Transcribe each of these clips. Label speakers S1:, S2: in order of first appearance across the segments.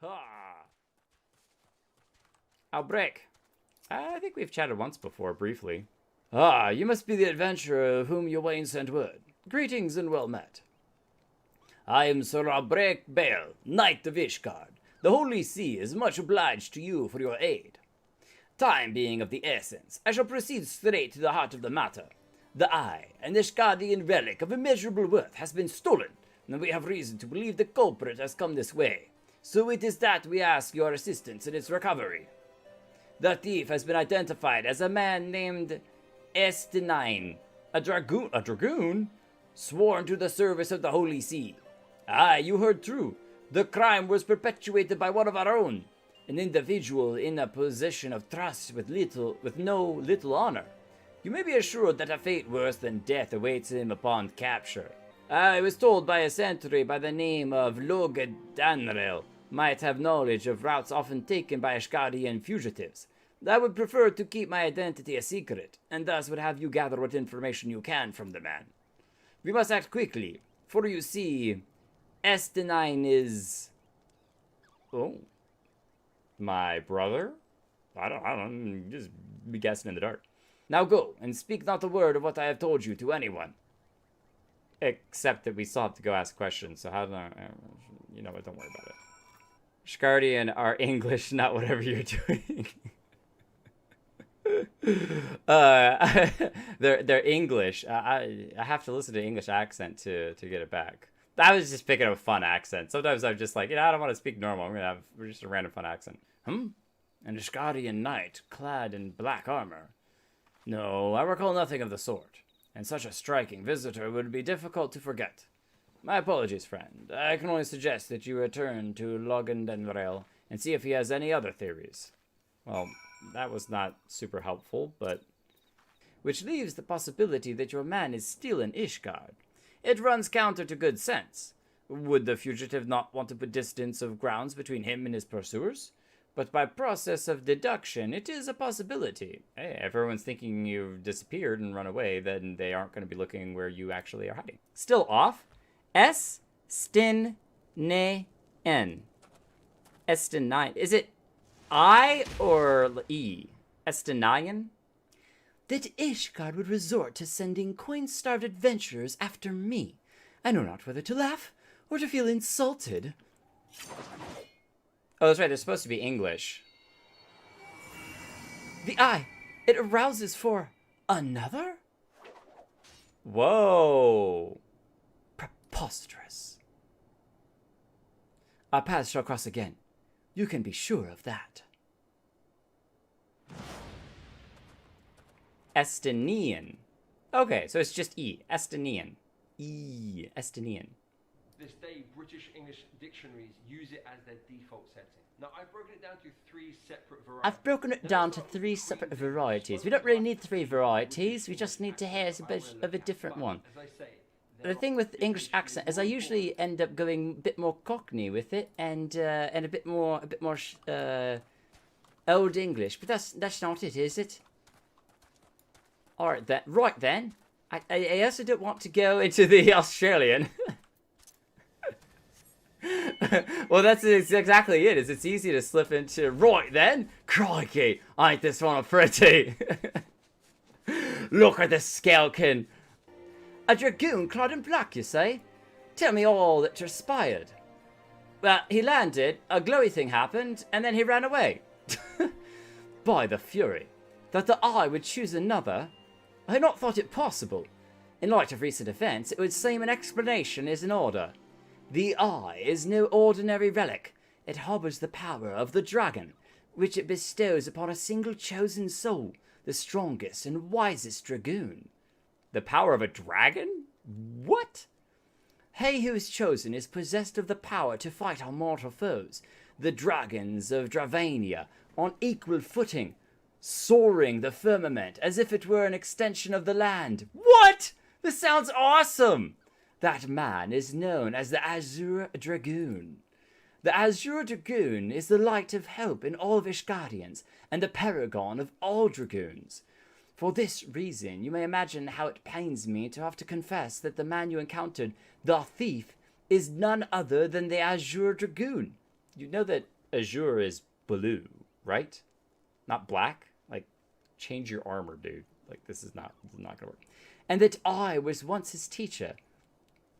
S1: Ha! Outbreak. I think we've chatted once before, briefly. Ah, you must be the adventurer of whom your Wayne sent word. Greetings and well met. I am Sir Outbreak Bale, Knight of Ishgard. The Holy See is much obliged to you for your aid. Time being of the essence, I shall proceed straight to the heart of the matter. The eye, an Ishgardian relic of immeasurable worth, has been stolen, and we have reason to believe the culprit has come this way. So it is that we ask your assistance in its recovery. The thief has been identified as a man named Estinine, a dragoon, sworn to the service of the Holy See. Aye, you heard true. The crime was perpetuated by one of our own, an individual in a position of trust with no little honor. You may be assured that a fate worse than death awaits him upon capture. I was told by a sentry by the name of Loga Danrel might have knowledge of routes often taken by Ishgardian fugitives. I would prefer to keep my identity a secret, and thus would have you gather what information you can from the man. We must act quickly, for you see, Estinine is... Oh. My brother? I don't, just be guessing in the dark. Now go, and speak not a word of what I have told you to anyone. Except that we still have to go ask questions, so how do I... You know what, don't worry about it. Ishgardian are English, not whatever you're doing. They're English. I have to listen to English accent to get it back. I was just picking up a fun accent. Sometimes I'm just like, I don't want to speak normal. I'm gonna have just a random fun accent. An Ishgardian knight clad in black armor. No, I recall nothing of the sort. And such a striking visitor would be difficult to forget. My apologies, friend. I can only suggest that you return to Logandenrail and see if he has any other theories. Well, that was not super helpful, but... Which leaves the possibility that your man is still in Ishgard. It runs counter to good sense. Would the fugitive not want to put distance of grounds between him and his pursuers? But by process of deduction, it is a possibility. Hey, if everyone's thinking you've disappeared and run away, then they aren't going to be looking where you actually are hiding. Still off. Estin-ne-en. Estin-9. Is it I or E? Estinian? That Ishgard would resort to sending coin-starved adventurers after me. I know not whether to laugh or to feel insulted. Oh, that's right, they're supposed to be English. The eye, it arouses for another? Whoa. Preposterous. Our paths shall cross again. You can be sure of that. Estinian. Okay, so it's just E. Estinian. E. Estinian.
S2: This day, British English dictionaries use it as their default setting. Now, I've broken it down to three separate varieties.
S1: I've broken it down to three separate varieties. We don't really need three varieties. We just need to hear a bit of a different one. The thing with English accent is I usually end up going a bit more Cockney with it, and a bit more Old English. But that's not it, is it? All right then. Right then. I also don't want to go into the Australian. Well, that's exactly it. It's easy to slip into. Right then. Crikey, ain't this one a pretty? Look at the scalkin. A dragoon clad in black, you say? Tell me all that transpired. Well, he landed, a glowy thing happened, and then he ran away. By the fury, that the eye would choose another, I had not thought it possible. In light of recent events, it would seem an explanation is in order. The eye is no ordinary relic. It harbors the power of the dragon, which it bestows upon a single chosen soul, the strongest and wisest dragoon. The power of a dragon? What? He who is chosen is possessed of the power to fight our mortal foes, the dragons of Dravania, on equal footing, soaring the firmament as if it were an extension of the land. What? This sounds awesome! That man is known as the Azure Dragoon. The Azure Dragoon is the light of hope in all of Ishgardians, and the paragon of all dragoons. For this reason, you may imagine how it pains me to have to confess that the man you encountered, the thief, is none other than the Azure Dragoon. You know that Azure is blue, right? Not black? Like, change your armor, dude. Like, this is not gonna work. And that I was once his teacher.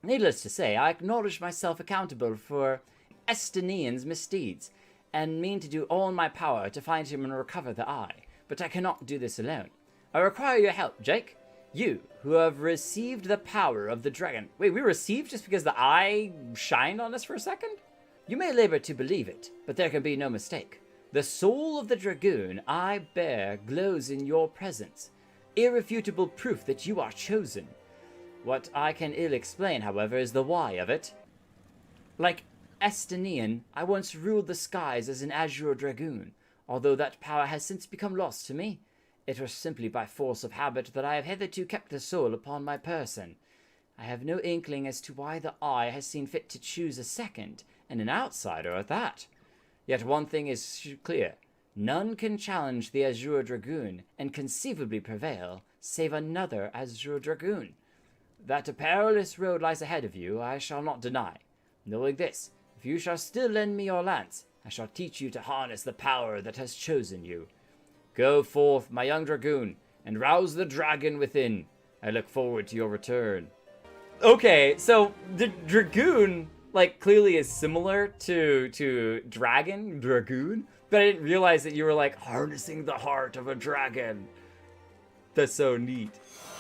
S1: Needless to say, I acknowledge myself accountable for Estinian's misdeeds, and mean to do all in my power to find him and recover the eye. But I cannot do this alone. I require your help, Jake. You, who have received the power of the dragon. Wait, we received just because the eye shined on us for a second? You may labor to believe it, but there can be no mistake. The soul of the dragoon I bear glows in your presence, irrefutable proof that you are chosen. What I can ill explain, however, is the why of it. Like Estinian, I once ruled the skies as an Azure Dragoon, although that power has since become lost to me. It was simply by force of habit that I have hitherto kept the soul upon my person. I have no inkling as to why the eye has seen fit to choose a second, and an outsider at that. Yet one thing is clear. None can challenge the Azure Dragoon and conceivably prevail, save another Azure Dragoon. That a perilous road lies ahead of you, I shall not deny. Knowing this, if you shall still lend me your lance, I shall teach you to harness the power that has chosen you. Go forth, my young dragoon, and rouse the dragon within. I look forward to your return. Okay, so the dragoon, like, clearly is similar to dragoon, but I didn't realize that you were, like, harnessing the heart of a dragon. That's so neat.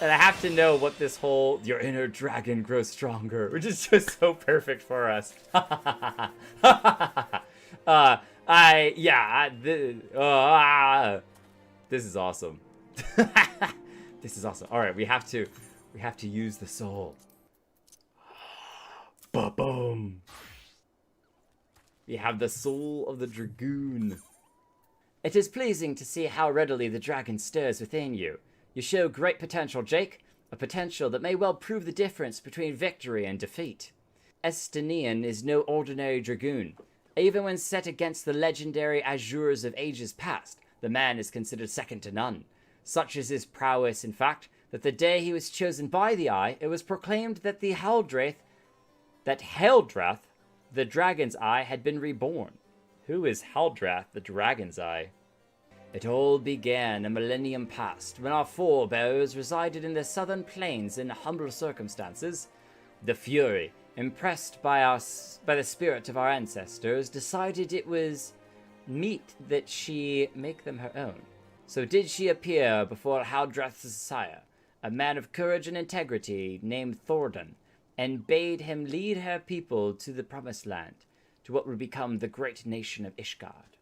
S1: And I have to know what this whole, your inner dragon grows stronger, which is just so perfect for us. This is awesome. This is awesome. All right, we have to use the soul. Ba-boom. We have the soul of the dragoon. It is pleasing to see how readily the dragon stirs within you. You show great potential, Jake. A potential that may well prove the difference between victory and defeat. Estinian is no ordinary dragoon. Even when set against the legendary Azures of ages past, the man is considered second to none. Such is his prowess, in fact, that the day he was chosen by the Eye, it was proclaimed that Heldrath, the Dragon's Eye, had been reborn. Who is Heldrath, the Dragon's Eye? It all began a millennium past, when our forebears resided in the southern plains in humble circumstances. The Fury, impressed by the spirit of our ancestors, decided it was meet that she make them her own. So did she appear before Haldrath's sire, a man of courage and integrity named Thordan, and bade him lead her people to the promised land, to what would become the great nation of Ishgard.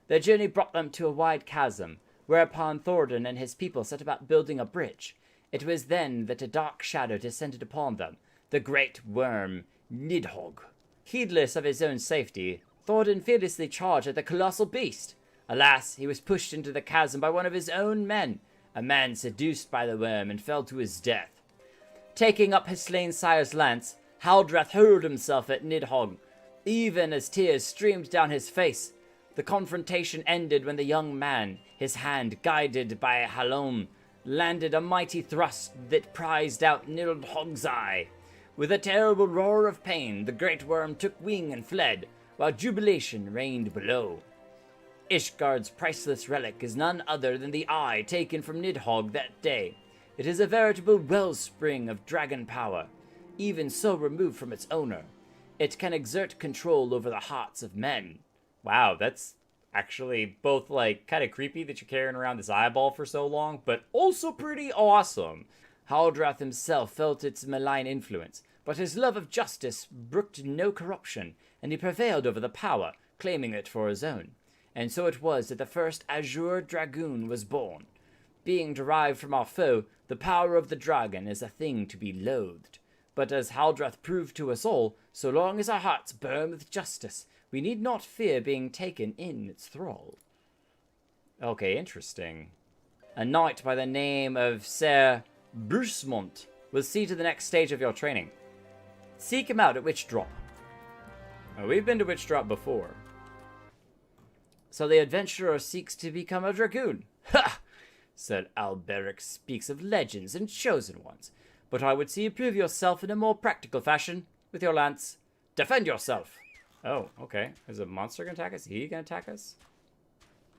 S1: Their journey brought them to a wide chasm, whereupon Thordan and his people set about building a bridge. It was then that a dark shadow descended upon them, the great worm Nidhogg. Heedless of his own safety, Thordan fearlessly charged at the colossal beast. Alas, he was pushed into the chasm by one of his own men, a man seduced by the worm, and fell to his death. Taking up his slain sire's lance, Haldrath hurled himself at Nidhogg, even as tears streamed down his face. The confrontation ended when the young man, his hand guided by Halon, landed a mighty thrust that prized out Nidhogg's eye. With a terrible roar of pain, the great worm took wing and fled, while jubilation reigned below. Ishgard's priceless relic is none other than the eye taken from Nidhogg that day. It is a veritable wellspring of dragon power. Even so removed from its owner, it can exert control over the hearts of men. Wow, that's actually both, like, kind of creepy that you're carrying around this eyeball for so long, but also pretty awesome. Haldrath himself felt its malign influence, but his love of justice brooked no corruption, and he prevailed over the power, claiming it for his own. And so it was that the first Azure Dragoon was born. Being derived from our foe, the power of the dragon is a thing to be loathed. But as Haldrath proved to us all, so long as our hearts burn with justice, we need not fear being taken in its thrall. Okay, interesting. A knight by the name of Ser Brusmont will see to the next stage of your training. Seek him out at Witch Drop. Oh, we've been to Witch Drop before. So the adventurer seeks to become a dragoon. Ha! Said Alberic speaks of legends and chosen ones. But I would see you prove yourself in a more practical fashion. With your lance, defend yourself. Oh, okay. Is a monster gonna attack us? Is he gonna attack us?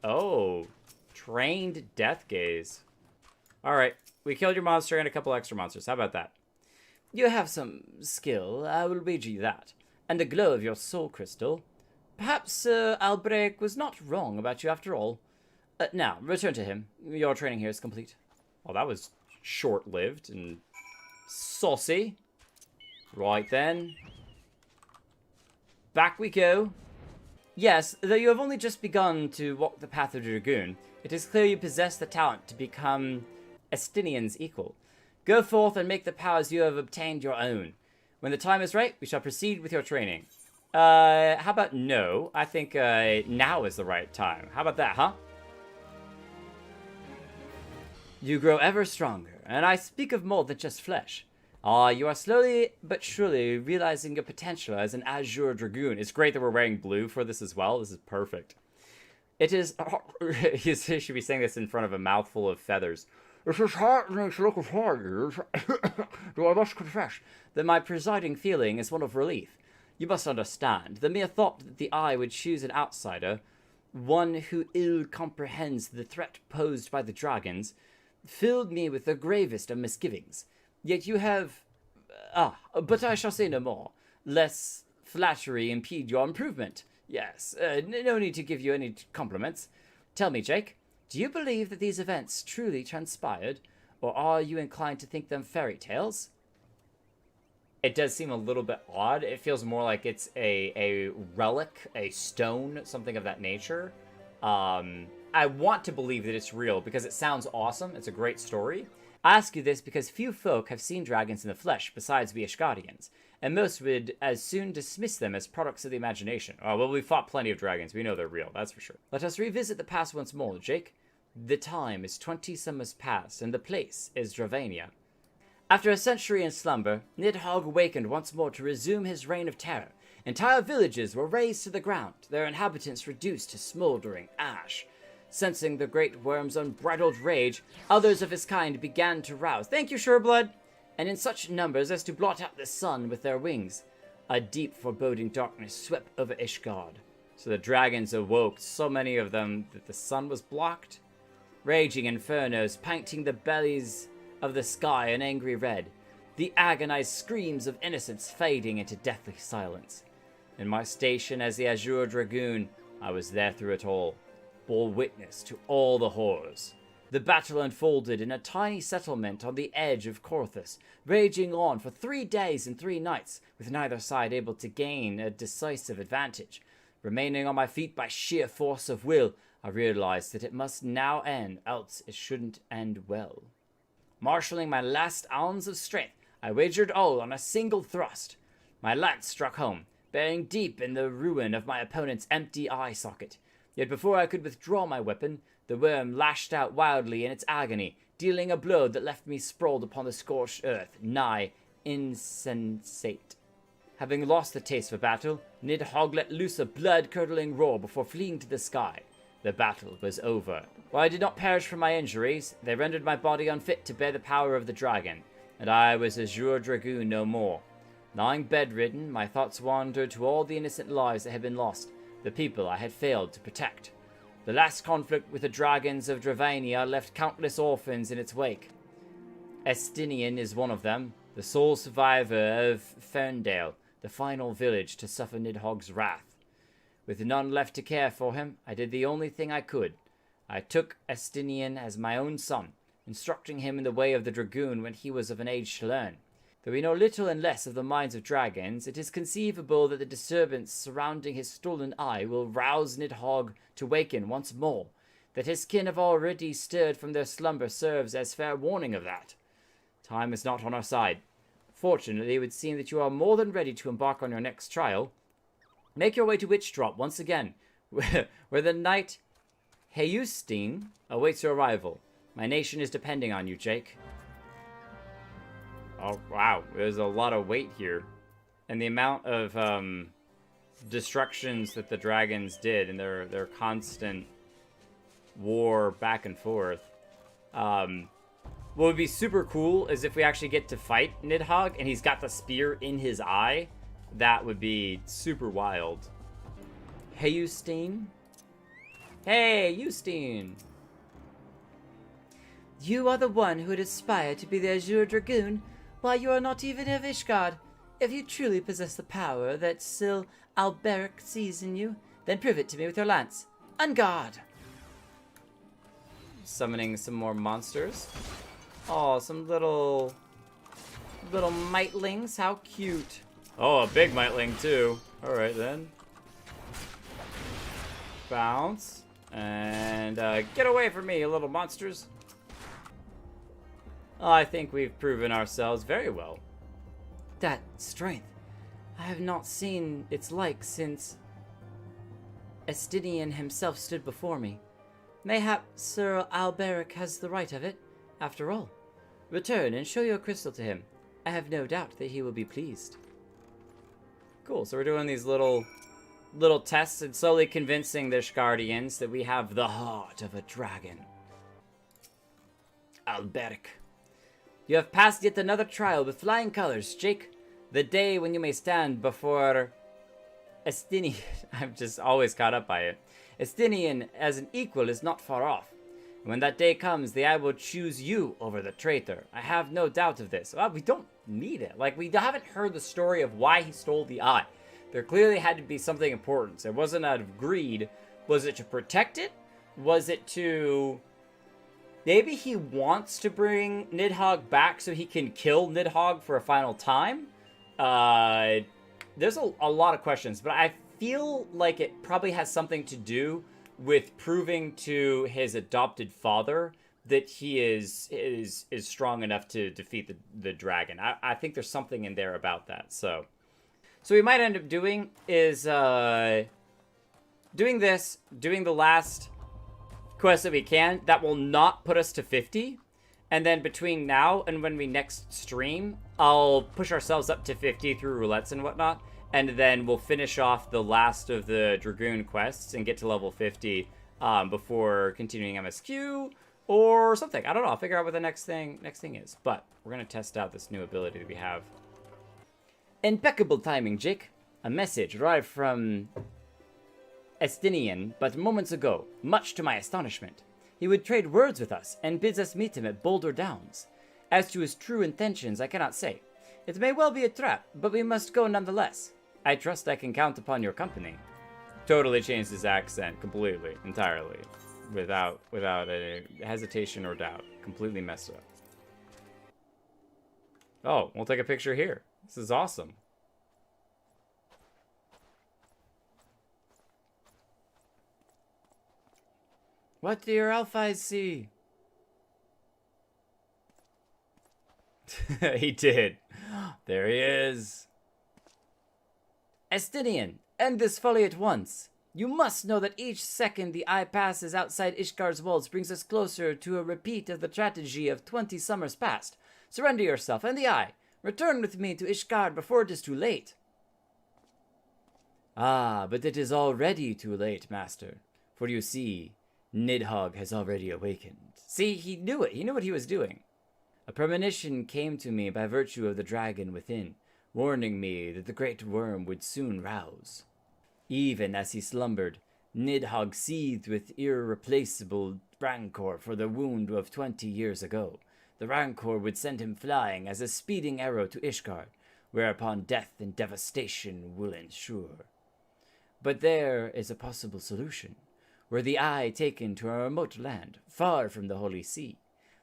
S1: Oh, trained death gaze. All right, we killed your monster and a couple extra monsters. How about that? You have some skill, I will wager you that, and the glow of your soul crystal. Perhaps Sir Albrecht was not wrong about you after all. Now, return to him. Your training here is complete. Well, that was short-lived and saucy. Right then. Back we go. Yes, though you have only just begun to walk the path of the Dragoon, it is clear you possess the talent to become Estinian's equal. Go forth and make the powers you have obtained your own. When the time is right, we shall proceed with your training. How about no? I think now is the right time. How about that, huh? You grow ever stronger, and I speak of more than just flesh. You are slowly but surely realizing your potential as an Azure Dragoon. It's great that we're wearing blue for this as well. This is perfect. It is... you should be saying this in front of a mouthful of feathers. It is heartening to look upon you, though I must confess that my presiding feeling is one of relief. You must understand, the mere thought that the eye would choose an outsider, one who ill comprehends the threat posed by the dragons, filled me with the gravest of misgivings. Yet you have... but I shall say no more, lest flattery impede your improvement. Yes, no need to give you any compliments. Tell me, Jake, do you believe that these events truly transpired, or are you inclined to think them fairy tales? It does seem a little bit odd. It feels more like it's a relic, a stone, something of that nature. I want to believe that it's real because it sounds awesome. It's a great story. I ask you this because few folk have seen dragons in the flesh besides we Ishgardians, and most would as soon dismiss them as products of the imagination. Oh, well, we've fought plenty of dragons. We know they're real, that's for sure. Let us revisit the past once more, Jake. The time is 20 summers past, and the place is Dravania. After a century in slumber, Nidhogg awakened once more to resume his reign of terror. Entire villages were razed to the ground, their inhabitants reduced to smoldering ash. Sensing the great worm's unbridled rage, others of his kind began to rouse. Thank you, Sureblood! And in such numbers as to blot out the sun with their wings. A deep foreboding darkness swept over Ishgard. So the dragons awoke, so many of them, that the sun was blocked. Raging infernos, painting the bellies of the sky an angry red. The agonized screams of innocence fading into deathly silence. In my station as the Azure Dragoon, I was there through it all. Bore witness to all the horrors. The battle unfolded in a tiny settlement on the edge of Korthus, raging on for 3 days and 3 nights, with neither side able to gain a decisive advantage. Remaining on my feet by sheer force of will, I realized that it must now end, else it shouldn't end well. Marshalling my last ounce of strength, I wagered all on a single thrust. My lance struck home, bearing deep in the ruin of my opponent's empty eye socket. Yet before I could withdraw my weapon, the worm lashed out wildly in its agony, dealing a blow that left me sprawled upon the scorched earth, nigh insensate. Having lost the taste for battle, Nidhogg let loose a blood-curdling roar before fleeing to the sky. The battle was over. While I did not perish from my injuries, they rendered my body unfit to bear the power of the dragon, and I was Azure Dragoon no more. Lying bedridden, my thoughts wandered to all the innocent lives that had been lost, the people I had failed to protect. The last conflict with the dragons of Dravania left countless orphans in its wake. Estinian is one of them, the sole survivor of Ferndale, the final village to suffer Nidhogg's wrath. With none left to care for him, I did the only thing I could. I took Estinian as my own son, instructing him in the way of the Dragoon when he was of an age to learn. Though we know little and less of the minds of dragons, it is conceivable that the disturbance surrounding his stolen eye will rouse Nidhogg to waken once more. That his kin have already stirred from their slumber serves as fair warning of that. Time is not on our side. Fortunately, it would seem that you are more than ready to embark on your next trial. Make your way to Witchdrop once again, where the knight Heyustein awaits your arrival. My nation is depending on you, Jake. Oh, wow. There's a lot of weight here. And the amount of destructions that the dragons did and their constant war back and forth. What would be super cool is if we actually get to fight Nidhogg and he's got the spear in his eye. that would be super wild. Hey, Justine. Hey, Justine.
S3: You are the one who would aspire to be the Azure Dragoon, while you are not even of Ishgard. If you truly possess the power that Sil Alberic sees in you, then prove it to me with your lance. On guard!
S1: Summoning some more monsters. Oh, some little mitlings. How cute. Oh, a big mitling too. Alright then. Bounce. And get away from me, you little monsters. Oh, I think we've proven ourselves very well.
S3: That strength. I have not seen its like since Estinian himself stood before me. Mayhap Sir Alberic has the right of it, after all. Return and show your crystal to him. I have no doubt that he will be pleased.
S1: Cool, so we're doing these little tests and slowly convincing the Ishgardians that we have the heart of a dragon. Alberic. You have passed yet another trial with flying colors, Jake. The day when you may stand before Estinian. I'm just always caught up by it. Estinian as an equal is not far off. When that day comes, the eye will choose you over the traitor. I have no doubt of this. Well, we don't need it. Like, we haven't heard the story of why he stole the eye. There clearly had to be something important. It wasn't out of greed. Was it to protect it? Was it to... Maybe he wants to bring Nidhogg back so he can kill Nidhogg for a final time? There's a lot of questions, but I feel like it probably has something to do with proving to his adopted father that he is strong enough to defeat the dragon. I think there's something in there about that. So what we might end up doing is doing the last quest that we can. That will not put us to 50. And then between now and when we next stream, I'll push ourselves up to 50 through roulettes and whatnot. And then we'll finish off the last of the Dragoon quests and get to level 50 before continuing MSQ or something. I don't know. I'll figure out what the next thing is. But we're going to test out this new ability that we have.
S3: Impeccable timing, Jake. A message arrived from
S1: Estinian but moments ago, much to my astonishment. He would trade words with us and bids us meet him at Boulder Downs. As to his true intentions, I cannot say. It may well be a trap, but we must go nonetheless. I trust I can count upon your company. Totally changed his accent completely, entirely, without any hesitation or doubt. Completely messed up. Oh, we'll take a picture here. This is awesome.
S3: What do your elf eyes see?
S1: He did. There he is.
S3: Estinian, end this folly at once. You must know that each second the eye passes outside Ishgar's walls brings us closer to a repeat of the tragedy of 20 summers past. Surrender yourself and the eye. Return with me to Ishgard before it is too late.
S1: Ah, but it is already too late, master. For you see, Nidhogg has already awakened. See, he knew it. He knew what he was doing. A premonition came to me by virtue of the dragon within, warning me that the great worm would soon rouse. Even as he slumbered, Nidhogg seethed with irreplaceable rancor for the wound of 20 years ago. The rancor would send him flying as a speeding arrow to Ishgard, whereupon death and devastation will ensure. But there is a possible solution. Were the eye taken to a remote land, far from the Holy See,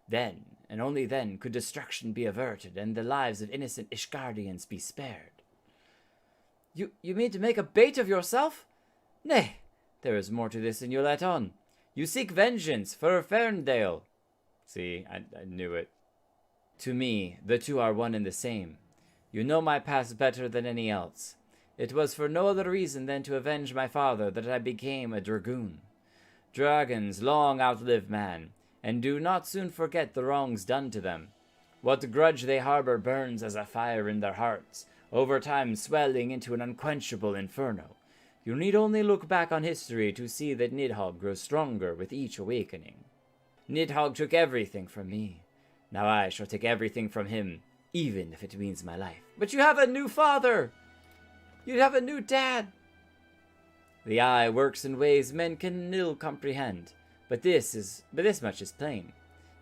S1: then, and only then, could destruction be averted and the lives of innocent Ishgardians be spared.
S3: You mean to make a bait of yourself? Nay, there is more to this than you let on. You seek vengeance for Ferndale.
S1: See, I knew it. To me, the two are one and the same. You know my past better than any else. It was for no other reason than to avenge my father that I became a dragoon. Dragons long outlive man, and do not soon forget the wrongs done to them. What grudge they harbor burns as a fire in their hearts, over time swelling into an unquenchable inferno. You need only look back on history to see that Nidhogg grows stronger with each awakening. Nidhogg took everything from me. Now I shall take everything from him, even if it means my life.
S3: But you have a new father! You'd have a new dad. The eye works in ways men can ill comprehend, but this much is plain.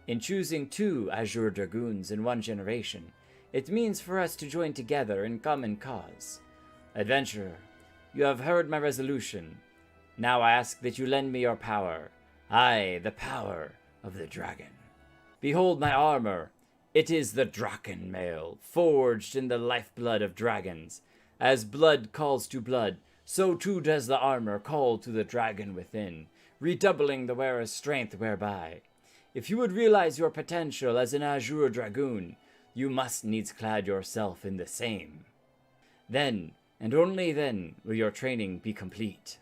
S3: In choosing 2 Azure Dragoons in 1 generation, it means for us to join together in common cause. Adventurer, you have heard my resolution. Now I ask that you lend me your power. Aye, the power of the dragon. Behold my armor. It is the Draken mail, forged in the lifeblood of dragons. As blood calls to blood, so too does the armor call to the dragon within, redoubling the wearer's strength whereby. If you would realize your potential as an Azure Dragoon, you must needs clad yourself in the same. Then, and only then, will your training be complete.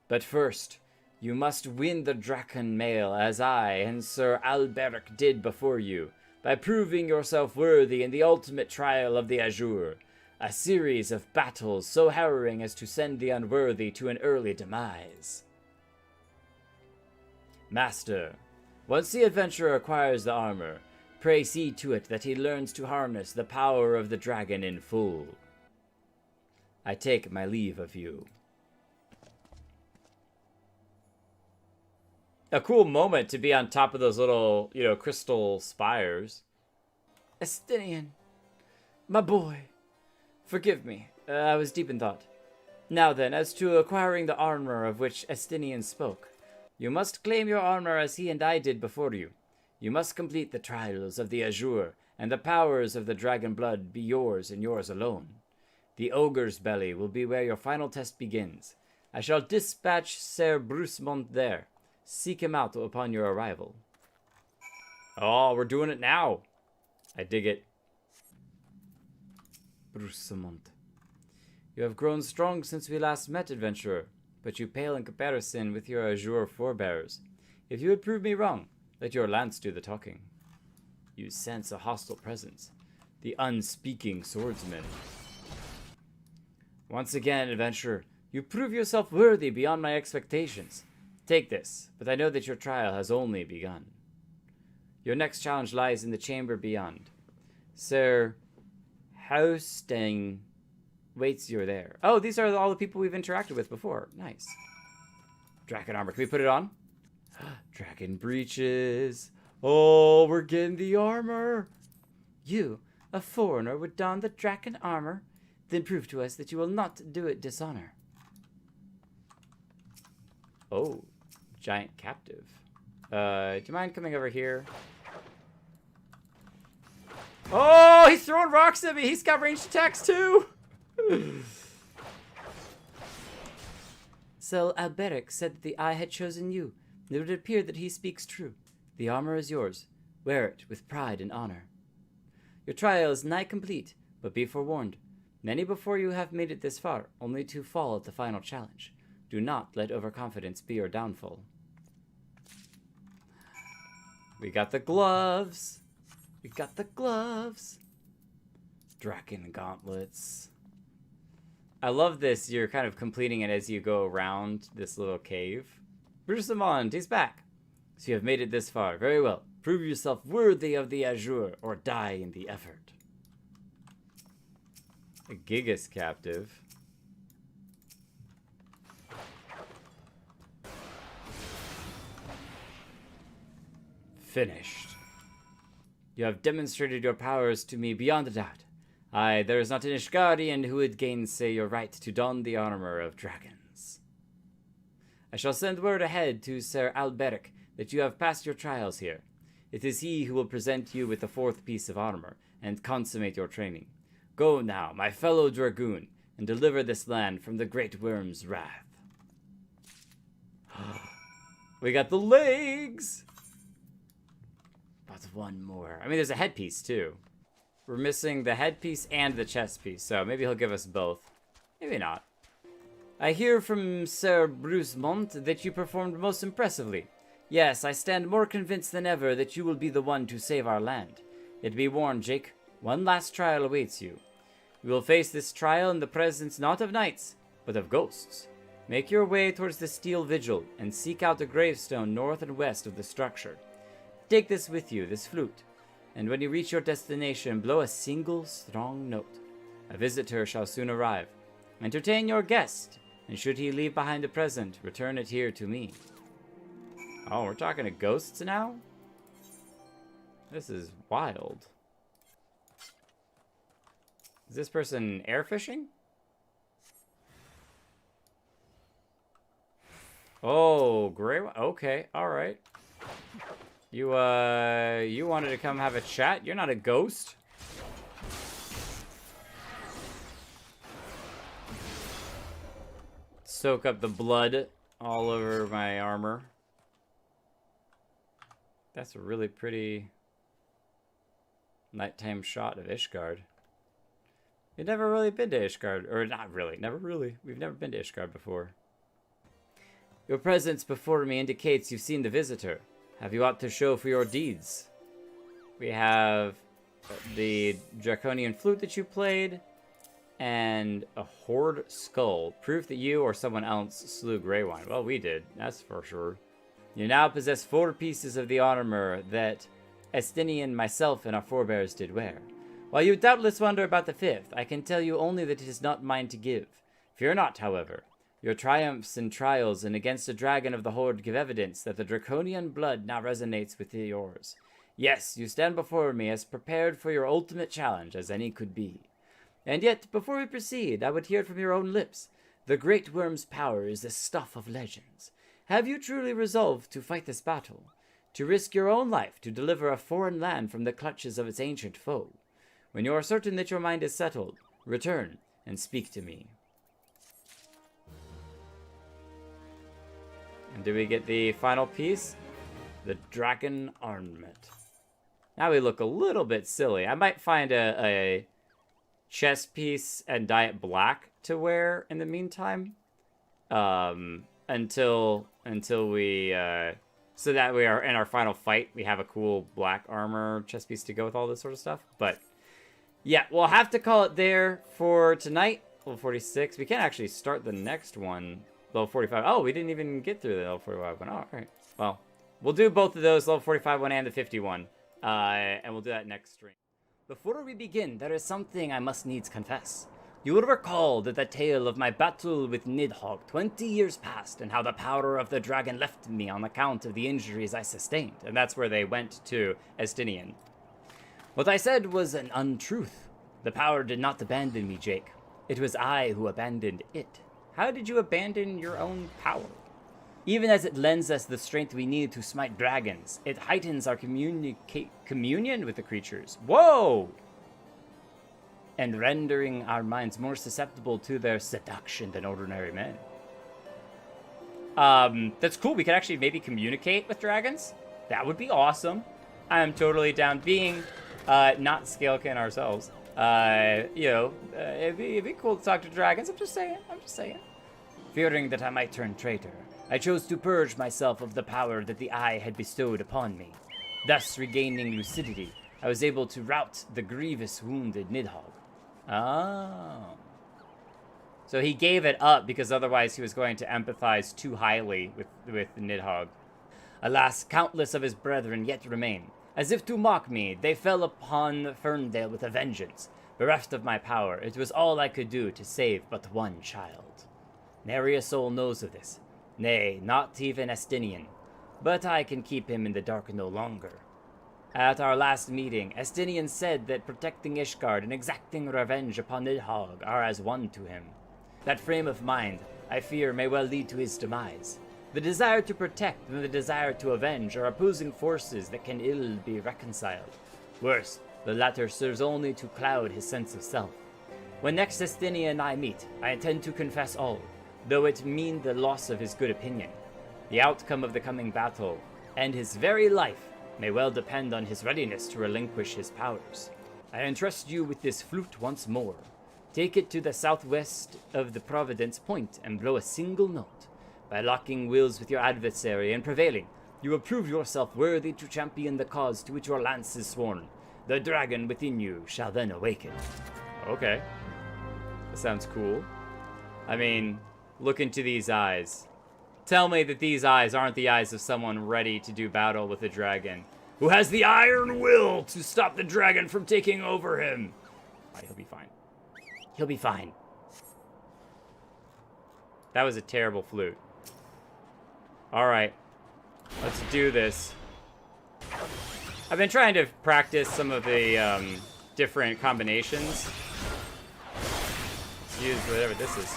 S3: But first, you must win the Draken mail as I and Sir Alberic did before you, by proving yourself worthy in the ultimate trial of the Azure, a series of battles so harrowing as to send the unworthy to an early demise. Master, once the adventurer acquires the armor, pray see to it that he learns to harness the power of the dragon in full. I take my leave of you. A cool moment to be on top of those little, crystal spires. Estinian, my boy, forgive me, I was deep in thought. Now then, as to acquiring the armor of which Estinian spoke, you must claim your armor as he and I did before you. You must complete the trials of the Azure, and the powers of the dragon blood be yours and yours alone. The ogre's belly will be where your final test begins. I shall dispatch Sir Brucemont there. Seek him out upon your arrival. Oh, we're doing it now. I dig it. Brucemont. You have grown strong since we last met, adventurer, but you pale in comparison with your Azure forebears. If you would prove me wrong, let your lance do the talking. You sense a hostile presence. The unspeaking swordsman. Once again, adventurer, you prove yourself worthy beyond my expectations. Take this, but I know that your trial has only begun. Your next challenge lies in the chamber beyond. Sir Hausting waits you there. Oh, these are all the people we've interacted with before. Nice. Dragon armor. Can we put it on? Dragon breeches. Oh, we're getting the armor. You, a foreigner, would don the dragon armor? Then prove to us that you will not do it dishonor. Oh, giant captive. Do you mind coming over here? Oh, he's throwing rocks at me. He's got ranged attacks too. So Alberic said that the eye had chosen you. It would appear that he speaks true. The armor is yours. Wear it with pride and honor. Your trial is nigh complete, but be forewarned. Many before you have made it this far, only to fall at the final challenge. Do not let overconfidence be your downfall. We got the gloves. We got the gloves. Dragon gauntlets. I love this. You're kind of completing it as you go around this little cave. Brucemont, he's back. So you have made it this far. Very well. Prove yourself worthy of the Azure or die in the effort. A Gigas captive. Finished. You have demonstrated your powers to me beyond a doubt. Aye, there is not an Ishgarian who would gainsay your right to don the armor of dragons. I shall send word ahead to Sir Alberic that you have passed your trials here. It is he who will present you with the 4th piece of armor and consummate your training. Go now, my fellow dragoon, and deliver this land from the great worm's wrath. We got the legs! But one more. I mean, there's a headpiece, too. We're missing the headpiece and the chest piece, so maybe he'll give us both. Maybe not. I hear from Sir Brucemont that you performed most impressively. Yes, I stand more convinced than ever that you will be the one to save our land. Yet be warned, Jake, one last trial awaits you. You will face this trial in the presence not of knights, but of ghosts. Make your way towards the steel vigil and seek out a gravestone north and west of the structure. Take this with you, this flute, and when you reach your destination, blow a single strong note. A visitor shall soon arrive. Entertain your guest, and should he leave behind a present, return it here to me. Oh, we're talking to ghosts now? This is wild. Is this person air fishing? Oh, gray. Okay, all right. You wanted to come have a chat? You're not a ghost. Soak up the blood all over my armor. That's a really pretty nighttime shot of Ishgard. We've never really been to Ishgard. Or not really. Never really. We've never been to Ishgard before. Your presence before me indicates you've seen the visitor. Have you aught to show for your deeds? We have the draconian flute that you played, and a horde skull. Proof that you or someone else slew Greywine. Well, we did. That's for sure. You now possess 4 pieces of the armor that Estinian, myself, and our forebears did wear. While you doubtless wonder about the 5th, I can tell you only that it is not mine to give. Fear not, however. Your triumphs and trials and against the dragon of the horde give evidence that the draconian blood now resonates with yours. Yes, you stand before me as prepared for your ultimate challenge as any could be. And yet, before we proceed, I would hear it from your own lips. The great worm's power is the stuff of legends. Have you truly resolved to fight this battle? To risk your own life to deliver a foreign land from the clutches of its ancient foe? When you are certain that your mind is settled, return and speak to me. And do we get the final piece? The dragon armament. Now we look a little bit silly. I might find a chest piece and dye it black to wear in the meantime. Until we so that we are in our final fight, we have a cool black armor chest piece to go with all this sort of stuff. But yeah, we'll have to call it there for tonight. Level 46. We can't actually start the next one. Level 45. Oh, we didn't even get through the level 45 one. Oh, all right. Well, we'll do both of those, level 45 one and the 51. And we'll do that next stream. Before we begin, there is something I must needs confess. You will recall that the tale of my battle with Nidhogg 20 years past, and how the power of the dragon left me on account of the injuries I sustained. And that's where they went to Estinian. What I said was an untruth. The power did not abandon me, Jake. It was I who abandoned it. How did you abandon your own power? Even as it lends us the strength we need to smite dragons, it heightens our communion with the creatures. Whoa! And rendering our minds more susceptible to their seduction than ordinary men. That's cool. We could actually maybe communicate with dragons. That would be awesome. I am totally down. Being not Scalekin ourselves. It'd be cool to talk to dragons. I'm just saying. Fearing that I might turn traitor, I chose to purge myself of the power that the Eye had bestowed upon me. Thus, regaining lucidity, I was able to rout the grievous wounded Nidhogg. Oh. So he gave it up because otherwise he was going to empathize too highly with Nidhogg. Alas, countless of his brethren yet remain. As if to mock me, they fell upon Ferndale with a vengeance. Bereft of my power, it was all I could do to save but one child. Nary a soul knows of this. Nay, not even Estinian. But I can keep him in the dark no longer. At our last meeting, Estinian said that protecting Ishgard and exacting revenge upon Nidhogg are as one to him. That frame of mind, I fear, may well lead to his demise. The desire to protect and the desire to avenge are opposing forces that can ill be reconciled. Worse, the latter serves only to cloud his sense of self. When next Estinian and I meet, I intend to confess all, though it mean the loss of his good opinion. The outcome of the coming battle, and his very life, may well depend on his readiness to relinquish his powers. I entrust you with this flute once more. Take it to the southwest of the Providence Point and blow a single note. By locking wills with your adversary and prevailing, you will prove yourself worthy to champion the cause to which your lance is sworn. The dragon within you shall then awaken. Okay. That sounds cool. I mean, look into these eyes. Tell me that these eyes aren't the eyes of someone ready to do battle with a dragon, who has the iron will to stop the dragon from taking over him. Alright, he'll be fine. He'll be fine.
S1: That was a terrible flute. Alright. Let's do this. I've been trying to practice some of the different combinations. Let's use whatever this is.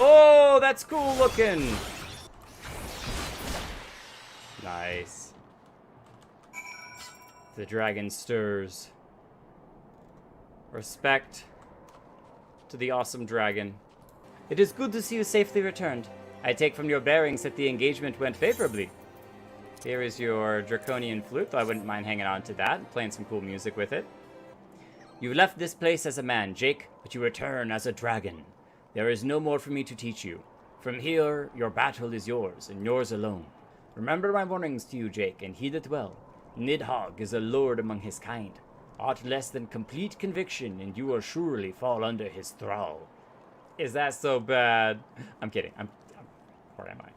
S1: Oh, that's cool looking! Nice. The dragon stirs. Respect to the awesome dragon.
S3: It is good to see you safely returned. I take from your bearings that the engagement went favorably.
S1: Here is your draconian flute, though I wouldn't mind hanging on to that, playing some cool music with it.
S3: You left this place as a man, Jake, but you return as a dragon. There is no more for me to teach you. From here, your battle is yours, and yours alone. Remember my warnings to you, Jake, and heed it well. Nidhogg is a lord among his kind. Aught less than complete conviction, and you will surely fall under his thrall.
S1: Is that so bad? I'm kidding. Or am I?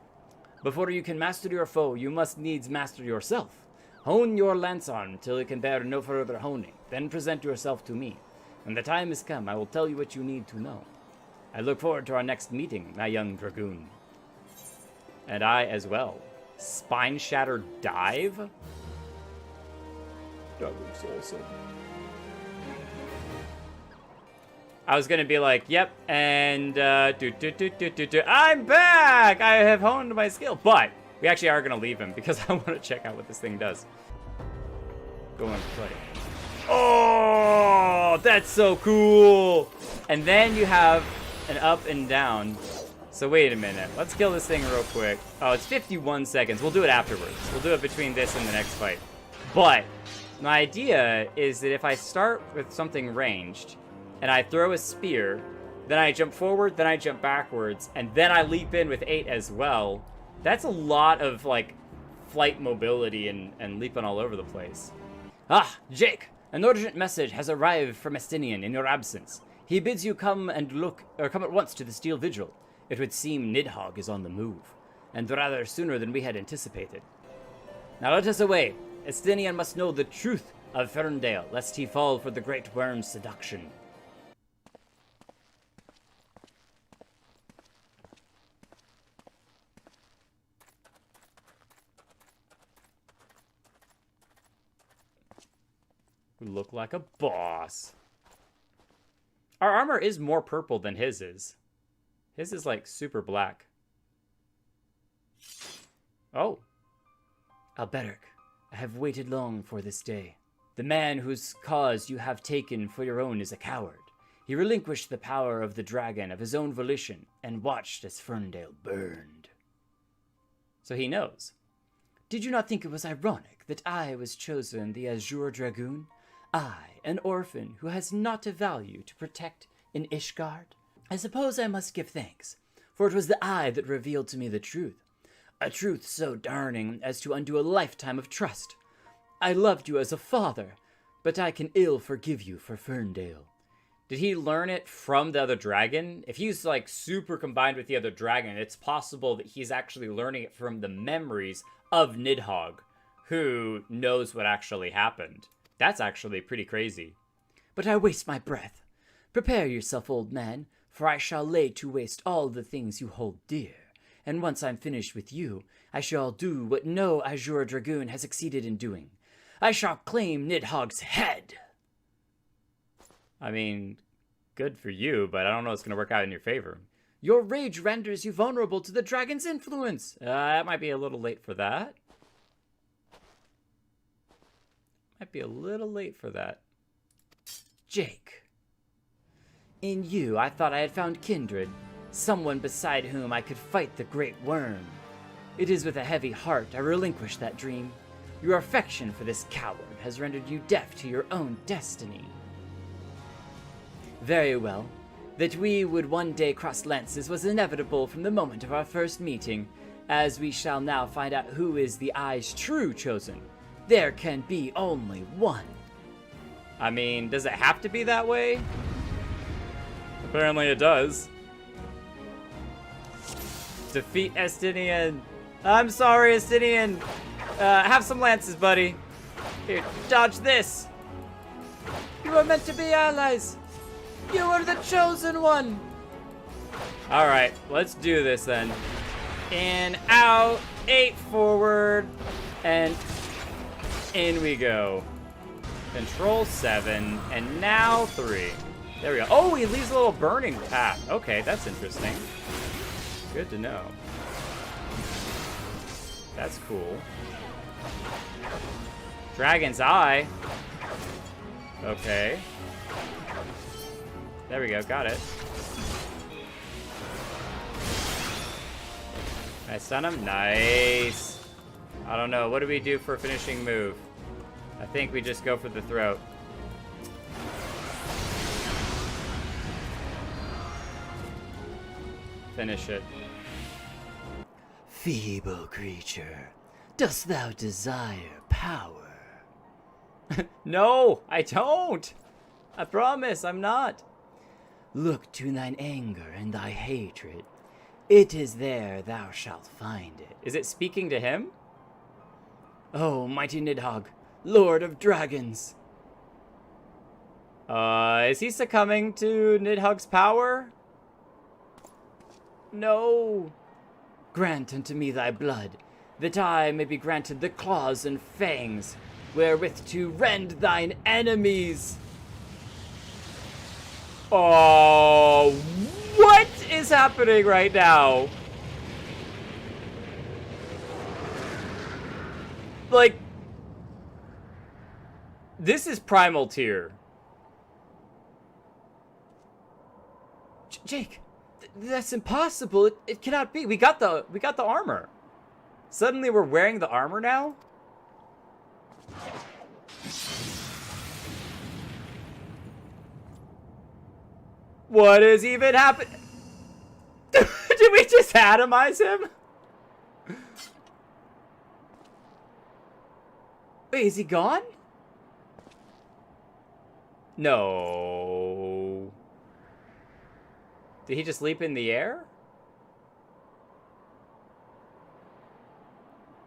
S3: Before you can master your foe, you must needs master yourself. Hone your lance arm till it can bear no further honing. Then present yourself to me. When the time has come, I will tell you what you need to know. I look forward to our next meeting, my young dragoon.
S1: And I as well. Spine Shatter Dive? That looks awesome. I was gonna be like, yep, and I'm back! I have honed my skill. But we actually are gonna leave him because I want to check out what this thing does. Go and play. Oh, that's so cool! And then you have an up and down. So wait a minute. Let's kill this thing real quick. Oh, it's 51 seconds. We'll do it afterwards. We'll do it between this and the next fight. But my idea is that if I start with something ranged, and I throw a spear, then I jump forward, then I jump backwards, and then I leap in with 8 as well. That's a lot of, like, flight mobility and leaping all over the place.
S3: Ah, Jake! An urgent message has arrived from Estinian in your absence. He bids you come at once to the Steel Vigil. It would seem Nidhogg is on the move, and rather sooner than we had anticipated. Now let us away. Estinian must know the truth of Ferndale, lest he fall for the Great Worm's seduction.
S1: We look like a boss. Our armor is more purple than his is. His is like super black. Oh.
S3: Alberic, I have waited long for this day. The man whose cause you have taken for your own is a coward. He relinquished the power of the dragon of his own volition and watched as Ferndale burned.
S1: So he knows.
S3: Did you not think it was ironic that I was chosen the Azure Dragoon? I, an orphan who has not a value to protect in Ishgard? I suppose I must give thanks, for it was the eye that revealed to me the truth. A truth so darning as to undo a lifetime of trust. I loved you as a father, but I can ill forgive you for Ferndale.
S1: Did he learn it from the other dragon? If he's like super combined with the other dragon, it's possible that he's actually learning it from the memories of Nidhogg, who knows what actually happened. That's actually pretty crazy.
S3: But I waste my breath. Prepare yourself, old man, for I shall lay to waste all the things you hold dear. And once I'm finished with you, I shall do what no Azure Dragoon has succeeded in doing. I shall claim Nidhogg's head.
S1: I mean, good for you, but I don't know if it's going to work out in your favor.
S3: Your rage renders you vulnerable to the dragon's influence.
S1: That might be a little late for that. Might be a little late for that.
S3: Jake. In you, I thought I had found kindred, someone beside whom I could fight the Great Worm. It is with a heavy heart I relinquish that dream. Your affection for this coward has rendered you deaf to your own destiny. Very well. That we would one day cross lances was inevitable from the moment of our first meeting, as we shall now find out who is the Eye's true chosen. There can be only one.
S1: I mean, does it have to be that way? Apparently it does. Defeat Estinian. I'm sorry, Estinian. Have some lances, buddy. Here, dodge this.
S3: You are meant to be allies. You are the chosen one!
S1: Alright, let's do this then. In, out, 8 forward, and in we go. Control 7, and now 3. There we go. Oh, he leaves a little burning path. Okay, that's interesting. Good to know. That's cool. Dragon's Eye. Okay. There we go, got it. I stun him? Nice. I don't know, what do we do for a finishing move? I think we just go for the throat. Finish it.
S3: Feeble creature, dost thou desire power?
S1: No, I don't. I promise, I'm not.
S3: Look to thine anger and thy hatred. It is there thou shalt find it.
S1: Is it speaking to him?
S3: Oh, mighty Nidhogg, Lord of Dragons.
S1: Is he succumbing to Nidhogg's power?
S3: No. Grant unto me thy blood, that I may be granted the claws and fangs, wherewith to rend thine enemies.
S1: Oh, what is happening right now? Like, this is primal tier.
S3: Jake, that's impossible. It cannot be. We got the armor.
S1: Suddenly we're wearing the armor now? What is even happening? Did we just atomize him?
S3: Wait, is he gone?
S1: No. Did he just leap in the air?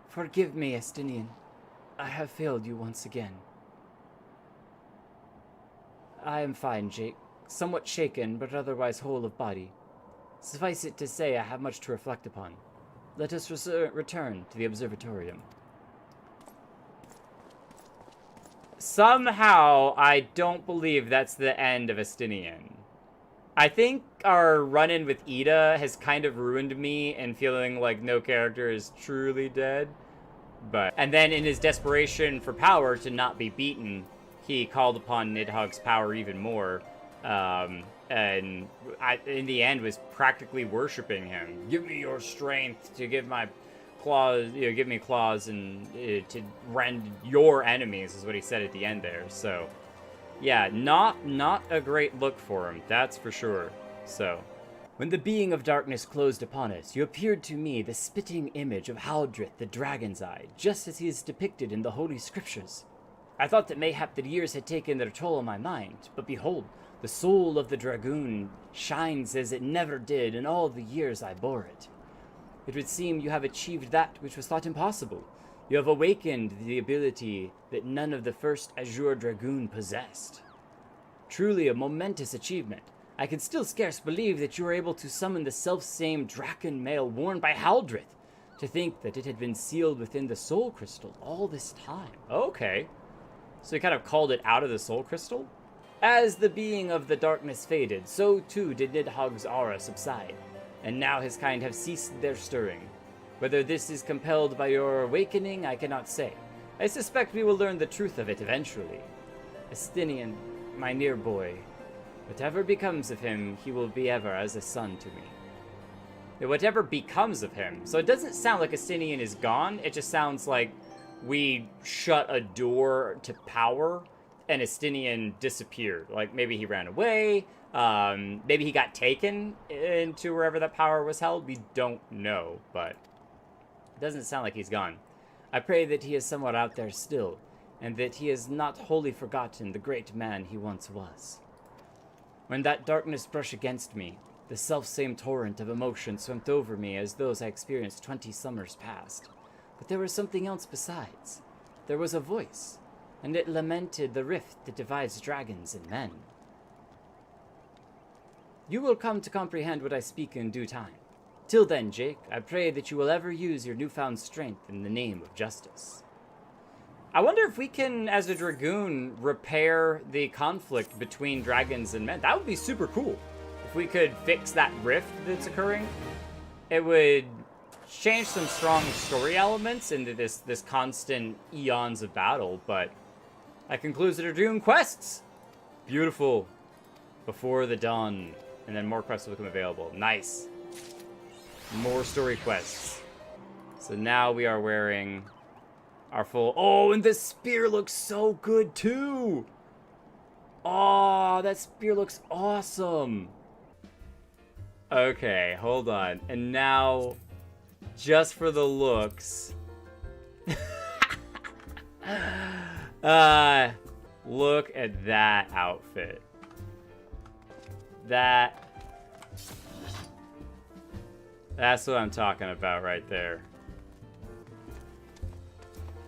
S3: Forgive me, Estinian. I have failed you once again. I am fine, Jake. Somewhat shaken, but otherwise whole of body. Suffice it to say, I have much to reflect upon. Let us return to the observatorium.
S1: Somehow, I don't believe that's the end of Estinian. I think our run-in with Ida has kind of ruined me and feeling like no character is truly dead. And then in his desperation for power to not be beaten, he called upon Nidhogg's power even more. And in the end was practically worshiping him. Give me your strength to give my claws, give me claws and to rend your enemies is what he said at the end there. So, yeah, not a great look for him, that's for sure. So,
S3: when the being of darkness closed upon us, you appeared to me the spitting image of Haldrith the Dragon's Eye, just as he is depicted in the Holy Scriptures. I thought that mayhap the years had taken their toll on my mind, but behold, the soul of the Dragoon shines as it never did in all the years I bore it. It would seem you have achieved that which was thought impossible. You have awakened the ability that none of the first Azure Dragoon possessed. Truly a momentous achievement. I can still scarce believe that you were able to summon the self-same Draken mail worn by Haldrith. To think that it had been sealed within the Soul Crystal all this time.
S1: okay. So he kind of called it out of the Soul Crystal?
S3: As the being of the darkness faded, so too did Nidhogg's aura subside, and now his kind have ceased their stirring. Whether this is compelled by your awakening, I cannot say. I suspect we will learn the truth of it eventually. Estinian, my near boy, whatever becomes of him, he will be ever as a son to me.
S1: Yeah, whatever becomes of him. So it doesn't sound like Estinian is gone, it just sounds like we shut a door to power and Estinian disappeared. Like, maybe he ran away, maybe he got taken into wherever that power was held. We don't know, but it doesn't sound like he's gone.
S3: I pray that he is somewhat out there still, and that he has not wholly forgotten the great man he once was. When that darkness brushed against me, the self-same torrent of emotion swept over me as those I experienced 20 summers past. But there was something else besides. There was a voice, and it lamented the rift that divides dragons and men. You will come to comprehend what I speak in due time. Till then, Jake, I pray that you will ever use your newfound strength in the name of justice.
S1: I wonder if we can, as a Dragoon, repair the conflict between dragons and men. That would be super cool. If we could fix that rift that's occurring, it would change some strong story elements into this constant eons of battle, but that concludes the Dragoon quests. Beautiful. Before the dawn. And then more quests will become available. Nice. More story quests. So now we are wearing our full... Oh, and this spear looks so good too. Oh, that spear looks awesome. Okay, hold on. And now, just for the looks... look at that outfit. That's what I'm talking about right there.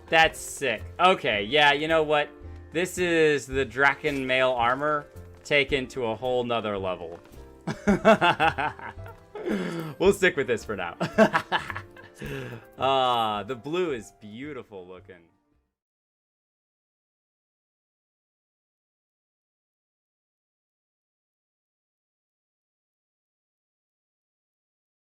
S1: That's sick. Okay, yeah, you know what? This is the Draken mail armor taken to a whole nother level. We'll stick with this for now. The blue is beautiful looking.